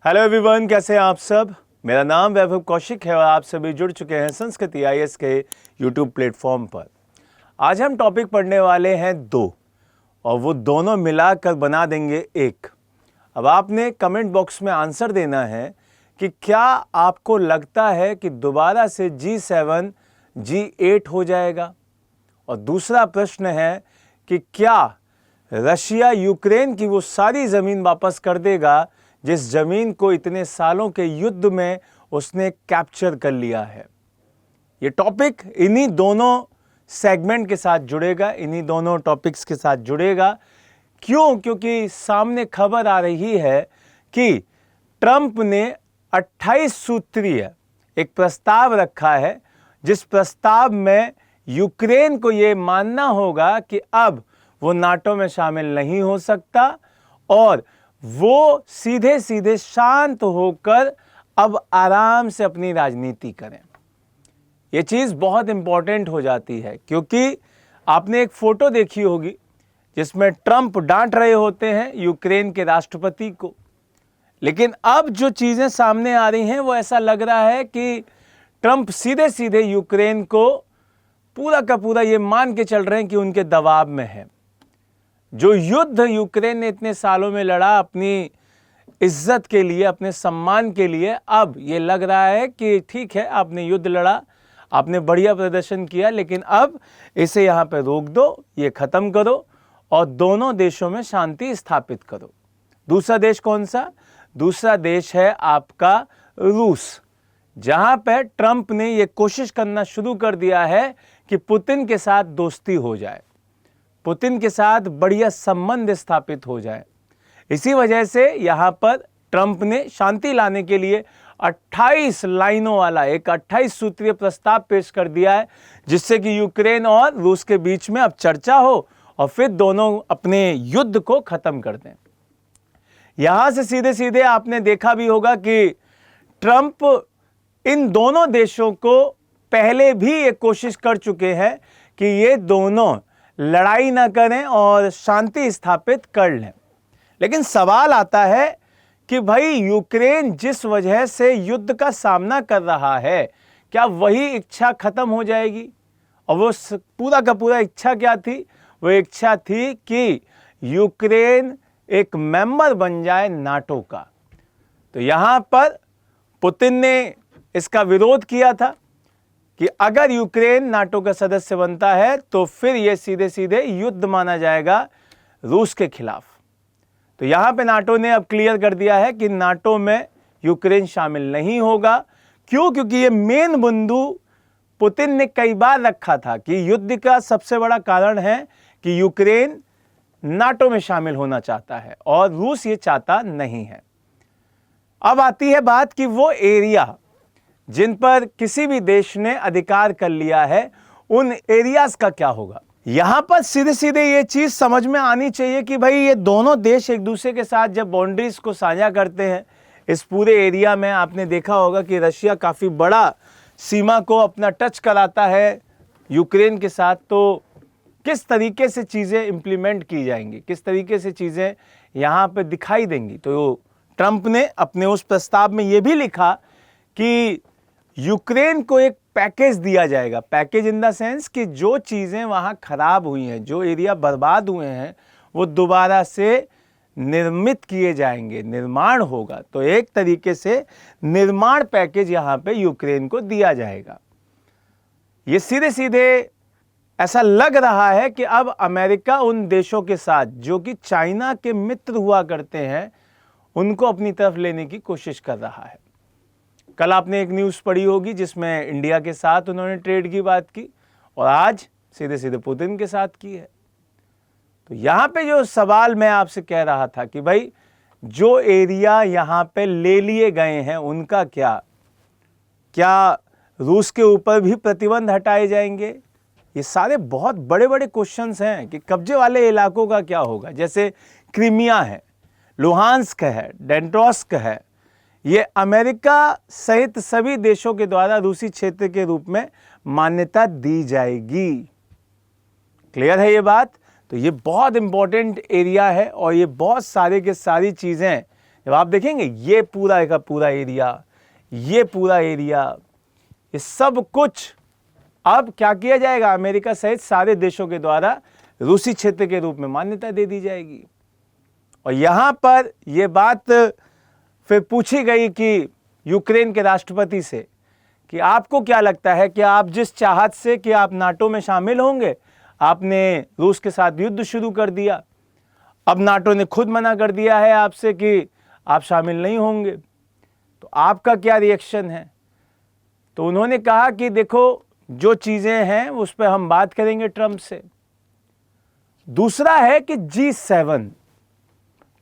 Hello everyone, कैसे हैं आप सब। मेरा नाम वैभव कौशिक है और आप सभी जुड़ चुके हैं संस्कृति आईएएस के यूट्यूब प्लेटफॉर्म पर। आज हम टॉपिक पढ़ने वाले हैं दो, और वो दोनों मिलाकर बना देंगे एक। अब आपने कमेंट बॉक्स में आंसर देना है कि क्या आपको लगता है कि दोबारा से G7 G8 हो जाएगा, और दूसरा प्रश्न है कि क्या रशिया यूक्रेन की वो सारी ज़मीन वापस कर देगा जिस ज़मीन को इतने सालों के युद्ध में उसने कैप्चर कर लिया है। ये टॉपिक इन्हीं दोनों सेगमेंट के साथ जुड़ेगा, इन्हीं दोनों टॉपिक्स के साथ जुड़ेगा। क्यों? क्योंकि सामने खबर आ रही है कि ट्रंप ने 28 सूत्रीय एक प्रस्ताव रखा है, जिस प्रस्ताव में यूक्रेन को ये मानना होगा कि अब वो नाटो में शामिल नहीं हो सकता और वो सीधे सीधे शांत होकर अब आराम से अपनी राजनीति करें। ये चीज़ बहुत इंपॉर्टेंट हो जाती है, क्योंकि आपने एक फोटो देखी होगी जिसमें ट्रंप डांट रहे होते हैं यूक्रेन के राष्ट्रपति को। लेकिन अब जो चीज़ें सामने आ रही हैं वो ऐसा लग रहा है कि ट्रंप सीधे सीधे यूक्रेन को पूरा का पूरा ये मान के चल रहे हैं कि उनके दबाव में है। जो युद्ध यूक्रेन ने इतने सालों में लड़ा अपनी इज्जत के लिए, अपने सम्मान के लिए, अब ये लग रहा है कि ठीक है, आपने युद्ध लड़ा, आपने बढ़िया प्रदर्शन किया, लेकिन अब इसे यहाँ पे रोक दो, ये ख़त्म करो और दोनों देशों में शांति स्थापित करो। दूसरा देश कौन सा? दूसरा देश है आपका रूस, जहाँ पे ट्रंप ने ये कोशिश करना शुरू कर दिया है कि पुतिन के साथ दोस्ती हो जाए, पुतिन के साथ बढ़िया संबंध स्थापित हो जाए। इसी वजह से यहाँ पर ट्रंप ने शांति लाने के लिए 28 लाइनों वाला एक 28 सूत्रीय प्रस्ताव पेश कर दिया है, जिससे कि यूक्रेन और रूस के बीच में अब चर्चा हो और फिर दोनों अपने युद्ध को खत्म कर दें। यहाँ से सीधे सीधे आपने देखा भी होगा कि ट्रंप इन दोनों देशों को पहले भी एक कोशिश कर चुके हैं कि ये दोनों लड़ाई ना करें और शांति स्थापित कर लें। लेकिन सवाल आता है कि भाई यूक्रेन जिस वजह से युद्ध का सामना कर रहा है, क्या वही इच्छा खत्म हो जाएगी? और वो पूरा का पूरा इच्छा क्या थी? वो इच्छा थी कि यूक्रेन एक मेंबर बन जाए नाटो का। तो यहाँ पर पुतिन ने इसका विरोध किया था कि अगर यूक्रेन नाटो का सदस्य बनता है तो फिर यह सीधे सीधे युद्ध माना जाएगा रूस के खिलाफ। तो यहाँ पे नाटो ने अब क्लियर कर दिया है कि नाटो में यूक्रेन शामिल नहीं होगा। क्यों? क्योंकि ये मेन बिंदु पुतिन ने कई बार रखा था कि युद्ध का सबसे बड़ा कारण है कि यूक्रेन नाटो में शामिल होना चाहता है और रूस ये चाहता नहीं है। अब आती है बात कि वो एरिया जिन पर किसी भी देश ने अधिकार कर लिया है, उन एरियाज का क्या होगा। यहां पर सीधे सीधे ये चीज समझ में आनी चाहिए कि भाई ये दोनों देश एक दूसरे के साथ जब बाउंड्रीज को साझा करते हैं, इस पूरे एरिया में आपने देखा होगा कि रशिया काफी बड़ा सीमा को अपना टच कराता है यूक्रेन के साथ। तो किस तरीके से चीजें इंप्लीमेंट की जाएंगी, किस तरीके से चीजें यहां पर दिखाई देंगी। तो ट्रंप ने अपने उस प्रस्ताव में यह भी लिखा कि यूक्रेन को एक पैकेज दिया जाएगा। पैकेज इन द सेंस कि जो चीज़ें वहाँ खराब हुई हैं, जो एरिया बर्बाद हुए हैं, वो दोबारा से निर्मित किए जाएंगे, निर्माण होगा। तो एक तरीके से निर्माण पैकेज यहाँ पे यूक्रेन को दिया जाएगा। ये सीधे सीधे ऐसा लग रहा है कि अब अमेरिका उन देशों के साथ जो कि चाइना के मित्र हुआ करते हैं, उनको अपनी तरफ लेने की कोशिश कर रहा है। कल आपने एक न्यूज़ पढ़ी होगी जिसमें इंडिया के साथ उन्होंने ट्रेड की बात की, और आज सीधे सीधे पुतिन के साथ की है। तो यहाँ पे जो सवाल मैं आपसे कह रहा था कि भाई जो एरिया यहाँ पे ले लिए गए हैं उनका क्या रूस के ऊपर भी प्रतिबंध हटाए जाएंगे? ये सारे बहुत बड़े बड़े क्वेश्चंस हैं कि कब्जे वाले इलाकों का क्या होगा। जैसे क्रीमिया है, लुहांस्क है, डेंट्रोस्क है, ये अमेरिका सहित सभी देशों के द्वारा रूसी क्षेत्र के रूप में मान्यता दी जाएगी। क्लियर है ये बात? तो ये बहुत इंपॉर्टेंट एरिया है और ये बहुत सारे के सारी चीज़ें जब आप देखेंगे ये पूरा का पूरा एरिया, ये पूरा एरिया, ये सब कुछ अब क्या किया जाएगा, अमेरिका सहित सारे देशों के द्वारा रूसी क्षेत्र के रूप में मान्यता दे दी जाएगी। और यहां पर यह बात फिर पूछी गई कि यूक्रेन के राष्ट्रपति से कि आपको क्या लगता है कि आप जिस चाहत से कि आप नाटो में शामिल होंगे, आपने रूस के साथ युद्ध शुरू कर दिया, अब नाटो ने खुद मना कर दिया है आपसे कि आप शामिल नहीं होंगे, तो आपका क्या रिएक्शन है। तो उन्होंने कहा कि देखो जो चीजें हैं उस पर हम बात करेंगे ट्रंप से। दूसरा है कि G7,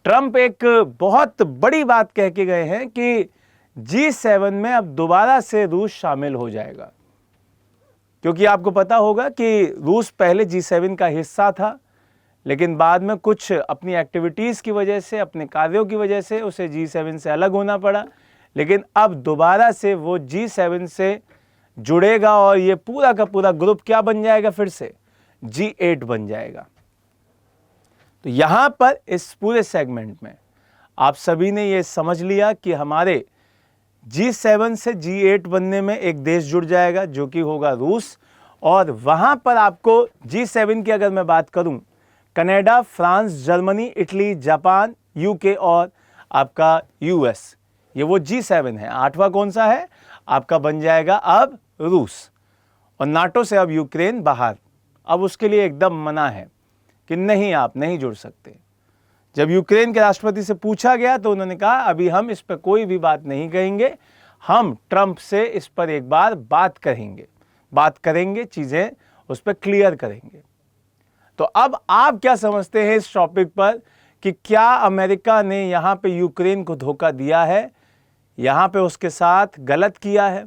ट्रंप एक बहुत बड़ी बात कह के गए हैं कि G7 में अब दोबारा से रूस शामिल हो जाएगा, क्योंकि आपको पता होगा कि रूस पहले G7 का हिस्सा था, लेकिन बाद में कुछ अपनी एक्टिविटीज़ की वजह से, अपने कार्यों की वजह से उसे G7 से अलग होना पड़ा। लेकिन अब दोबारा से वो G7 से जुड़ेगा और ये पूरा का पूरा ग्रुप क्या बन जाएगा, फिर से G8 बन जाएगा। तो यहाँ पर इस पूरे सेगमेंट में आप सभी ने ये समझ लिया कि हमारे G7 से G8 बनने में एक देश जुड़ जाएगा जो कि होगा रूस, और वहाँ पर आपको G7 की अगर मैं बात करूँ, Canada, France, Germany, Italy, Japan, UK और आपका यूएस, ये वो G7 है। 8वां कौन सा है आपका, बन जाएगा अब रूस। और नाटो से अब यूक्रेन बाहर, अब उसके लिए एकदम मना है कि नहीं, आप नहीं जुड़ सकते। जब यूक्रेन के राष्ट्रपति से पूछा गया तो उन्होंने कहा अभी हम इस पर कोई भी बात नहीं कहेंगे, हम ट्रंप से इस पर एक बार बात करेंगे, चीज़ें उस पर क्लियर करेंगे। तो अब आप क्या समझते हैं इस टॉपिक पर कि क्या अमेरिका ने यहाँ पे यूक्रेन को धोखा दिया है, यहाँ पे उसके साथ गलत किया है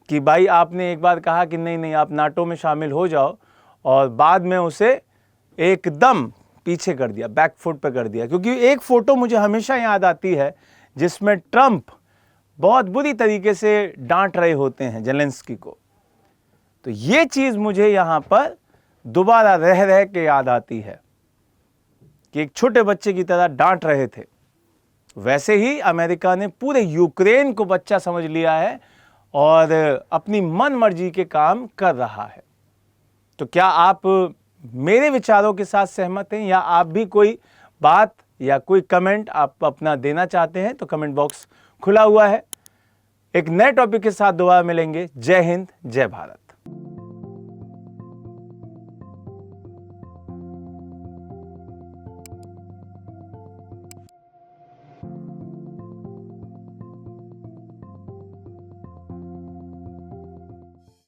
कि भाई आपने एक बार कहा कि नहीं आप नाटो में शामिल हो जाओ और बाद में उसे एकदम पीछे कर दिया, बैकफुट पे कर दिया। क्योंकि एक फोटो मुझे हमेशा याद आती है जिसमें ट्रंप बहुत बुरी तरीके से डांट रहे होते हैं जेलेंस्की को, तो ये चीज़ मुझे यहाँ पर दोबारा रह के याद आती है कि एक छोटे बच्चे की तरह डांट रहे थे। वैसे ही अमेरिका ने पूरे यूक्रेन को बच्चा समझ लिया है और अपनी मन मर्जी के काम कर रहा है। तो क्या आप मेरे विचारों के साथ सहमत हैं, या आप भी कोई बात या कोई कमेंट आप अपना देना चाहते हैं, तो कमेंट बॉक्स खुला हुआ है। एक नए टॉपिक के साथ दोबारा मिलेंगे। जय हिंद, जय भारत।